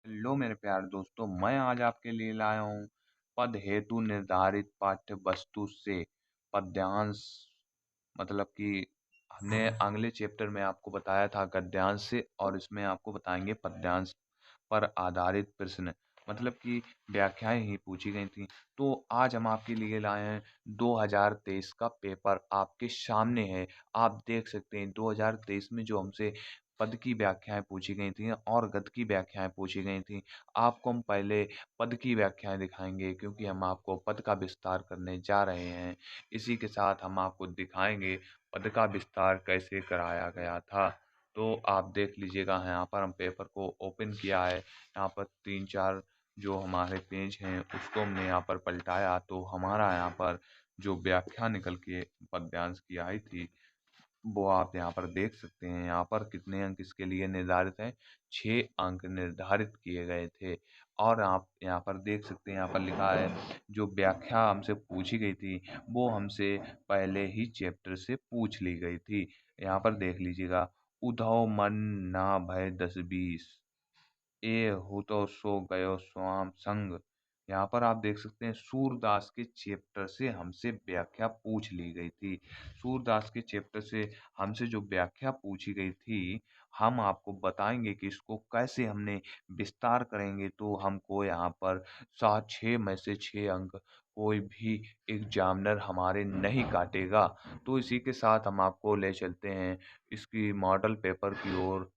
Hello मेरे प्यारे दोस्तों, मैं आज आपके लिए लाया हूँ पद हेतु निर्धारित पाठ्य वस्तु से पद्यांश। मतलब कि हमने अगले चैप्टर में आपको बताया था गद्यांश से, और इसमें आपको बताएंगे पद्यांश पर आधारित प्रश्न, मतलब कि व्याख्याएं ही पूछी गई थी। तो आज हम आपके लिए लाए हैं 2023 का पेपर आपके सामने है। आप देख सकते हैं 2023 में जो हमसे पद की व्याख्याएं पूछी गई थी और गद्य की व्याख्याएं पूछी गई थी। आपको हम पहले पद की व्याख्याएं दिखाएंगे, क्योंकि हम आपको पद का विस्तार करने जा रहे हैं। इसी के साथ हम आपको दिखाएंगे पद का विस्तार कैसे कराया गया था। तो आप देख लीजिएगा, यहाँ पर हम पेपर को ओपन किया है। यहाँ पर 3-4 जो हमारे पेज हैं उसको हमने यहाँ पर पलटाया, तो हमारा यहाँ पर जो व्याख्या निकल के पद्यांश की आई थी वो आप यहाँ पर देख सकते हैं। यहाँ पर कितने अंक इसके लिए निर्धारित हैं, 6 अंक निर्धारित किए गए थे। और आप यहाँ पर देख सकते हैं, यहाँ पर लिखा है जो व्याख्या हमसे पूछी गई थी वो हमसे पहले ही चैप्टर से पूछ ली गई थी। यहाँ पर देख लीजिएगा, उधौ मन ना भय 10-20, ए हो तो सो गयो स्वाम संग। यहाँ पर आप देख सकते हैं सूरदास के चैप्टर से हमसे व्याख्या पूछ ली गई थी। सूरदास के चैप्टर से हमसे जो व्याख्या पूछी गई थी, हम आपको बताएंगे कि इसको कैसे हमने विस्तार करेंगे। तो हमको यहाँ पर 6 में से 6 अंक कोई भी एग्जामिनर हमारे नहीं काटेगा। तो इसी के साथ हम आपको ले चलते हैं इसकी मॉडल पेपर की ओर।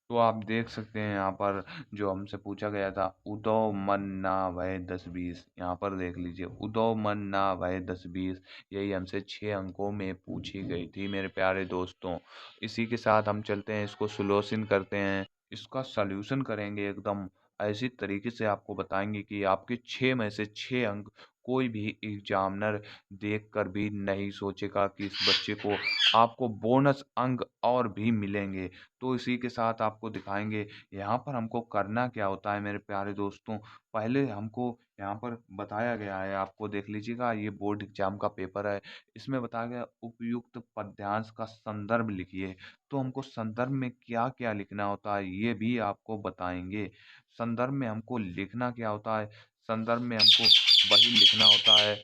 तो आप देख सकते हैं यहाँ पर जो हमसे पूछा गया था, उदौ मन ना भय 10-20। यहाँ पर देख लीजिए, उदौ मन ना भय 10-20, यही हमसे 6 अंकों में पूछी गई थी मेरे प्यारे दोस्तों। इसी के साथ हम चलते हैं, इसको सुलोचन करते हैं, इसका सॉल्यूशन करेंगे एकदम ऐसी तरीके से आपको बताएंगे कि आपके 6 में से 6 अंक कोई भी एग्जामिनर देखकर भी नहीं सोचेगा कि इस बच्चे को आपको बोनस अंक और भी मिलेंगे। तो इसी के साथ आपको दिखाएंगे यहाँ पर हमको करना क्या होता है मेरे प्यारे दोस्तों। पहले हमको यहाँ पर बताया गया है, आपको देख लीजिएगा, ये बोर्ड एग्जाम का पेपर है। इसमें बताया गया उपयुक्त पद्यांश का संदर्भ लिखिए। तो हमको संदर्भ में क्या क्या लिखना होता है ये भी आपको बताएंगे। संदर्भ में हमको लिखना क्या होता है, संदर्भ में हमको वही लिखना होता है।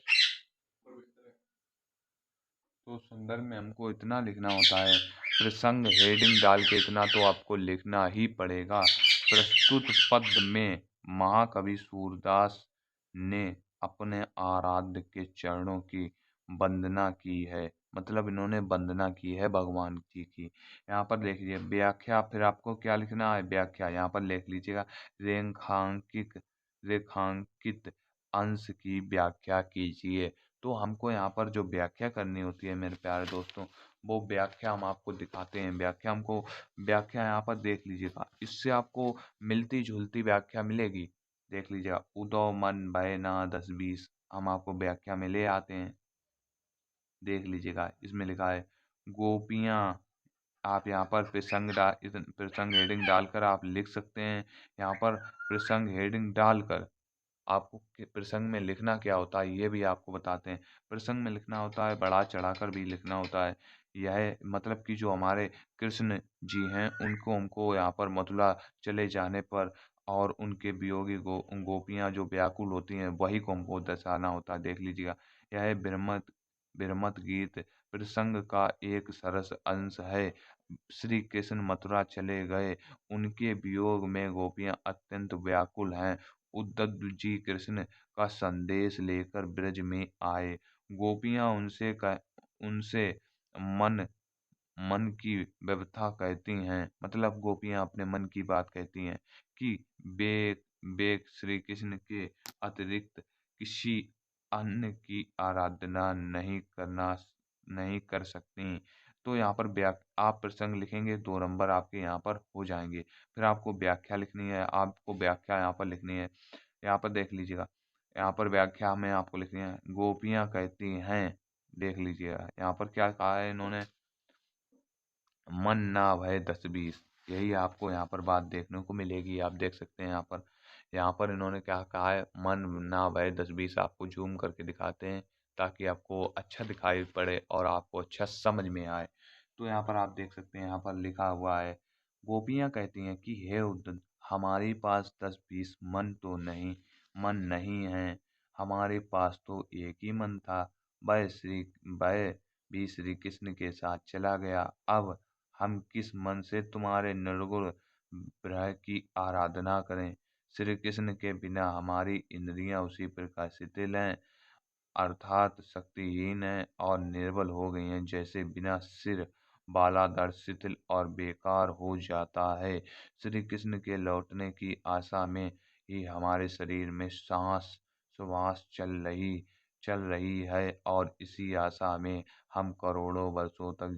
तो संदर्भ में हमको इतना लिखना होता है, प्रसंग हेडिंग डाल के इतना तो आपको लिखना ही पड़ेगा। प्रस्तुत पद में महाकवि सूरदास ने अपने आराध्य के चरणों की वंदना की है। मतलब इन्होंने वंदना की है भगवान जी की। यहाँ पर देख लीजिए व्याख्या, फिर आपको क्या लिखना है, व्याख्या यहाँ पर लिख लीजिएगा, रेखांकित रेखांकित अंश की व्याख्या कीजिए। तो हमको यहाँ पर जो व्याख्या करनी होती है मेरे प्यारे दोस्तों, वो व्याख्या हम आपको दिखाते हैं। व्याख्या यहाँ पर देख लीजिएगा, इससे आपको मिलती जुलती व्याख्या मिलेगी। देख लीजिएगा, उदौ मन भय ना 10-20, हम आपको व्याख्या में ले आते हैं। देख लीजिएगा, इसमें लिखा है गोपियाँ। आप यहाँ पर प्रसंग हेडिंग डालकर आप लिख सकते हैं। यहाँ पर प्रसंग हेडिंग डालकर आपको प्रसंग में लिखना क्या होता है ये भी आपको बताते हैं। प्रसंग में लिखना होता है, बढ़ा चढ़ाकर भी लिखना होता है। यह मतलब कि जो हमारे कृष्ण जी हैं उनको हमको यहाँ पर मथुरा चले जाने पर और उनके वियोगी गोपियाँ जो व्याकुल होती हैं वही को हमको दर्शाना होता है। देख लीजिएगा, यह बिरमत गीत प्रसंग का एक सरस अंश है। श्री कृष्ण मथुरा चले गए, उनके वियोग में गोपियाँ अत्यंत व्याकुल हैं। उद्धव जी कृष्ण का संदेश लेकर ब्रज में आए। गोपियाँ उनसे मन मन की व्यथा कहती हैं। मतलब गोपियाँ अपने मन की बात कहती हैं कि वे वे श्री कृष्ण के अतिरिक्त किसी अन्य की आराधना नहीं कर सकती। तो यहाँ पर आप प्रसंग लिखेंगे, 2 नंबर आपके यहाँ पर हो जाएंगे। फिर आपको व्याख्या लिखनी है, आपको व्याख्या यहाँ पर लिखनी है। यहाँ पर देख लीजिएगा, यहाँ पर व्याख्या में आपको लिखनी है, गोपियाँ कहती हैं। देख लीजिएगा यहाँ पर क्या कहा है इन्होंने, मन ना भय 10-20, यही आपको यहाँ पर बात देखने को मिलेगी। आप देख सकते हैं यहाँ पर इन्होंने क्या कहा है, मन ना भय 10-20। आपको जूम करके दिखाते हैं ताकि आपको अच्छा दिखाई पड़े और आपको अच्छा समझ में आए। तो यहाँ पर आप देख सकते हैं, यहाँ पर लिखा हुआ है, गोपियाँ कहती हैं कि हे उद्धव, हमारे पास 10-20 मन नहीं हैं। हमारे पास तो एक ही मन था, वह भी श्री कृष्ण के साथ चला गया। अब हम किस मन से तुम्हारे निर्गुण विग्रह की आराधना करें? श्री कृष्ण के बिना हमारी इंद्रियां उसी प्रकार शिथिल हैं, अर्थात शक्तिहीन हैं और निर्बल हो गई हैं, जैसे बिना सिर वाला धड़ शिथिल और बेकार हो जाता है। श्री कृष्ण के लौटने की आशा में ही हमारे शरीर में सांस सुबास चल रही है और इसी आशा में हम करोड़ों वर्षों तक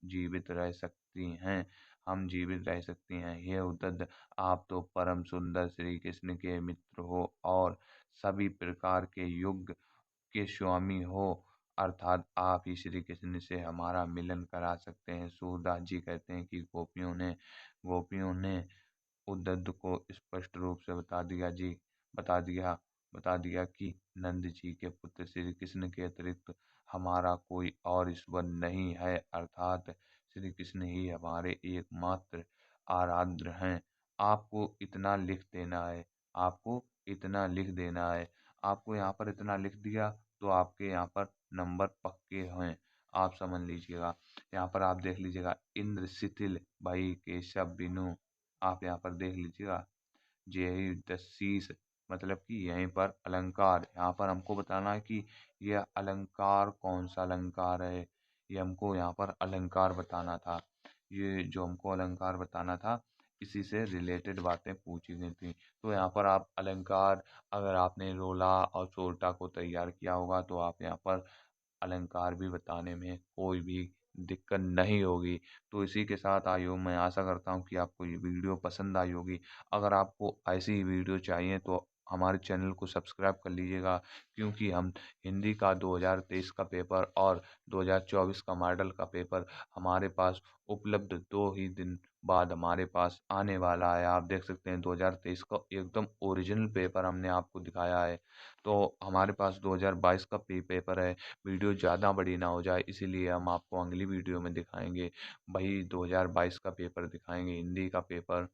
जीवित रह सकती हैं। हम जीवित रह सकती हैं। हे उद्धव, आप तो परम सुंदर श्री कृष्ण के मित्र हो और सभी प्रकार के युग के स्वामी हो, अर्थात आप ही श्री कृष्ण से हमारा मिलन करा सकते हैं। सूरदास जी कहते हैं कि गोपियों ने उद्धव को स्पष्ट रूप से बता दिया बता दिया कि नंद जी के पुत्र श्री कृष्ण के अतिरिक्त हमारा कोई और ईश्वर नहीं है, अर्थात श्री कृष्ण ही हमारे एकमात्र आराध्य हैं। आपको इतना लिख देना है आपको इतना लिख देना है आपको यहाँ पर इतना लिख दिया तो आपके यहाँ पर नंबर पक्के हैं। आप समझ लीजिएगा। यहाँ पर आप देख लीजिएगा, इंद्र शिथिल भई केशव बिनु। आप यहाँ पर देख लीजिएगा, जेहि दशीस, मतलब कि यहीं पर अलंकार, यहाँ पर हमको बताना है कि यह अलंकार कौन सा अलंकार है। ये हमको यहाँ पर अलंकार बताना था। ये जो हमको अलंकार बताना था, इसी से रिलेटेड बातें पूछी गई थी। तो यहाँ पर आप अलंकार, अगर आपने रोला और चोरटा को तैयार किया होगा तो आप यहाँ पर अलंकार भी बताने में कोई भी दिक्कत नहीं होगी। तो इसी के साथ आइयो, मैं आशा करता हूँ कि आपको ये वीडियो पसंद आई होगी। अगर आपको ऐसी ही वीडियो चाहिए तो हमारे चैनल को सब्सक्राइब कर लीजिएगा, क्योंकि हम हिंदी का 2023 का पेपर और 2024 का मॉडल का पेपर हमारे पास उपलब्ध 2 ही दिन बाद हमारे पास आने वाला है। आप देख सकते हैं 2023 का एकदम ओरिजिनल पेपर हमने आपको दिखाया है। तो हमारे पास 2022 का पेपर है। वीडियो ज़्यादा बड़ी ना हो जाए, इसीलिए हम आपको अगली वीडियो में दिखाएंगे, वही 2022 का पेपर दिखाएंगे, हिंदी का पेपर।